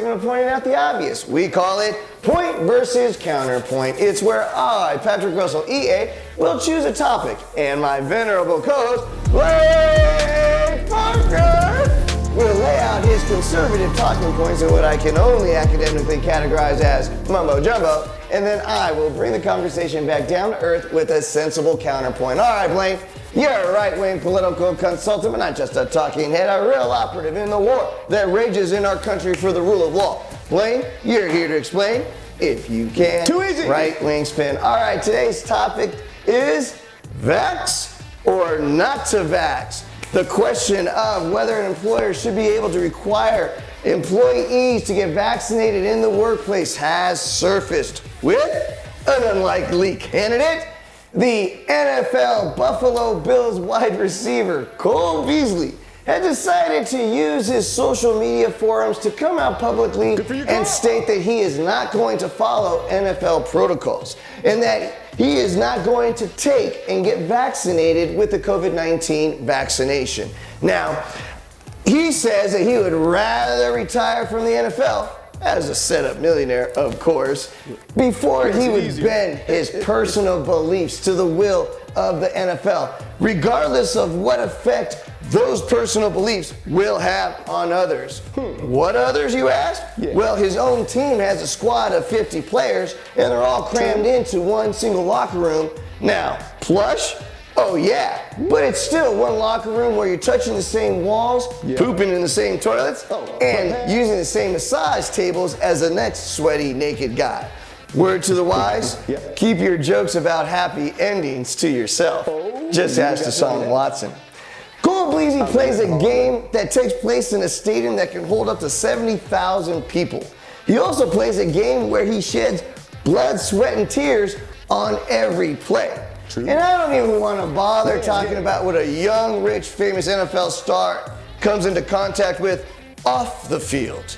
segment of pointing out the obvious. We call it Point versus Counterpoint. It's where I, Patrick Russell, EA, will choose a topic, and my venerable co-host, Blake Parker, will lay out his conservative talking points in what I can only academically categorize as mumbo jumbo, and then I will bring the conversation back down to earth with a sensible counterpoint. All right, Blaine, you're a right-wing political consultant, but not just a talking head, a real operative in the war that rages in our country for the rule of law. Blaine, you're here to explain, if you can. Too easy. Right-wing spin. All right, today's topic is vax or not to vax. The question of whether an employer should be able to require employees to get vaccinated in the workplace has surfaced with an unlikely candidate. The NFL Buffalo Bills wide receiver, Cole Beasley, had decided to use his social media forums to come out publicly and state that he is not going to follow NFL protocols and that he is not going to take and get vaccinated with the COVID-19 vaccination. Now, he says that he would rather retire from the NFL as a setup millionaire, of course, before he would bend his personal beliefs to the will of the NFL, regardless of what effect those personal beliefs will have on others. What others, you ask? Yeah. Well, his own team has a squad of 50 players, and they're all crammed into one single locker room. Now, plush? Oh yeah, but it's still one locker room where you're touching the same walls, pooping in the same toilets, and using the same massage tables as the next sweaty, naked guy. Word to the wise, keep your jokes about happy endings to yourself. Just ask Deshaun Watson. Cole Beasley plays a game that takes place in a stadium that can hold up to 70,000 people. He also plays a game where he sheds blood, sweat, and tears on every play. And I don't even want to bother talking about what a young, rich, famous NFL star comes into contact with off the field.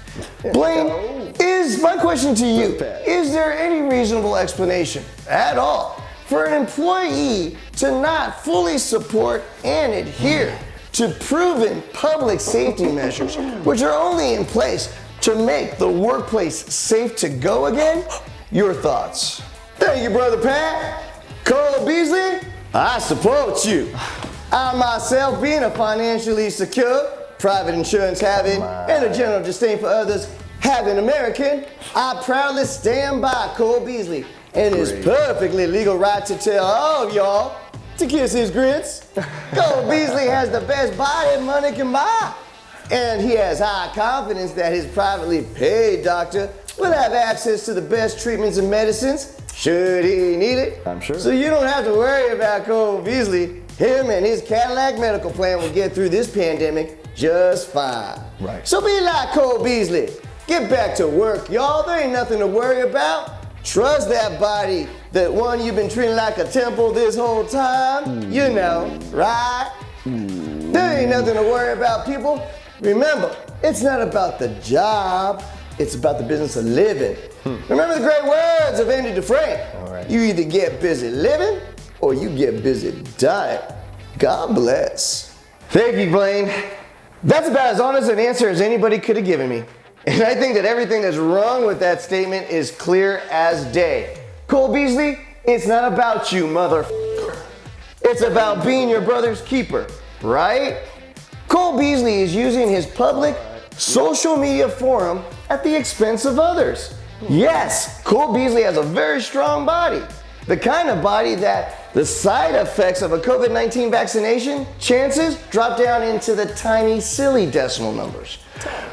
Blaine, is my question to you, is there any reasonable explanation at all for an employee to not fully support and adhere to proven public safety measures, which are only in place to make the workplace safe to go again? Your thoughts? Thank you, Brother Pat. Cole Beasley, I support you. I myself, being a financially secure, private insurance having, and a general disdain for others having American, I proudly stand by Cole Beasley and his perfectly legal right to tell all of y'all to kiss his grits. Cole Beasley has the best body money can buy, and he has high confidence that his privately paid doctor will have access to the best treatments and medicines should he need it. I'm sure. So you don't have to worry about Cole Beasley. Him and his Cadillac medical plan will get through this pandemic just fine. Right. So be like Cole Beasley. Get back to work, y'all. There ain't nothing to worry about. Trust that body, that one you've been treating like a temple this whole time. You know, right? There ain't nothing to worry about, people. Remember, it's not about the job. It's about the business of living. Remember the great words of Andy Dufresne. Right. You either get busy living or you get busy dying. God bless. Thank you, Blaine. That's about as honest an answer as anybody could have given me. And I think that everything that's wrong with that statement is clear as day. Cole Beasley, it's not about you, motherfucker. It's about being your brother's keeper, right? Cole Beasley is using his public social media forum at the expense of others. Yes, Cole Beasley has a very strong body. The kind of body that the side effects of a COVID-19 vaccination chances drop down into the tiny, silly decimal numbers.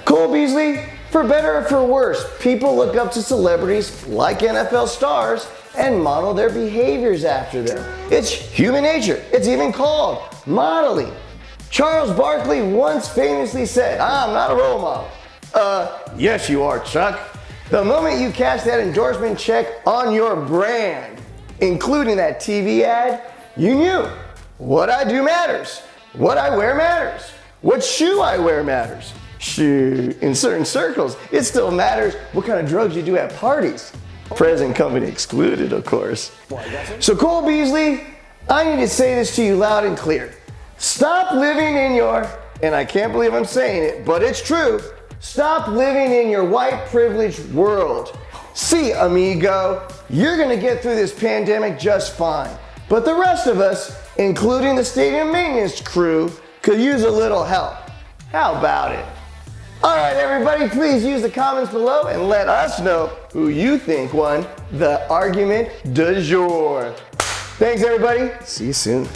Cole Beasley, for better or for worse, people look up to celebrities like NFL stars and model their behaviors after them. It's human nature. It's even called modeling. Charles Barkley once famously said, "I'm not a role model." Yes you are, Chuck. The moment you cash that endorsement check on your brand, including that TV ad, you knew what I do matters. What I wear matters. What shoe I wear matters. Shoot, in certain circles, it still matters what kind of drugs you do at parties. Present company excluded, of course. So Cole Beasley, I need to say this to you loud and clear. Stop living in your, and I can't believe I'm saying it, but it's true, Stop living in your white privileged world. See, amigo, you're gonna get through this pandemic just fine. But the rest of us, including the stadium maintenance crew, could use a little help. How about it? All right, everybody, please use the comments below and let us know who you think won the argument du jour. Thanks, everybody. See you soon.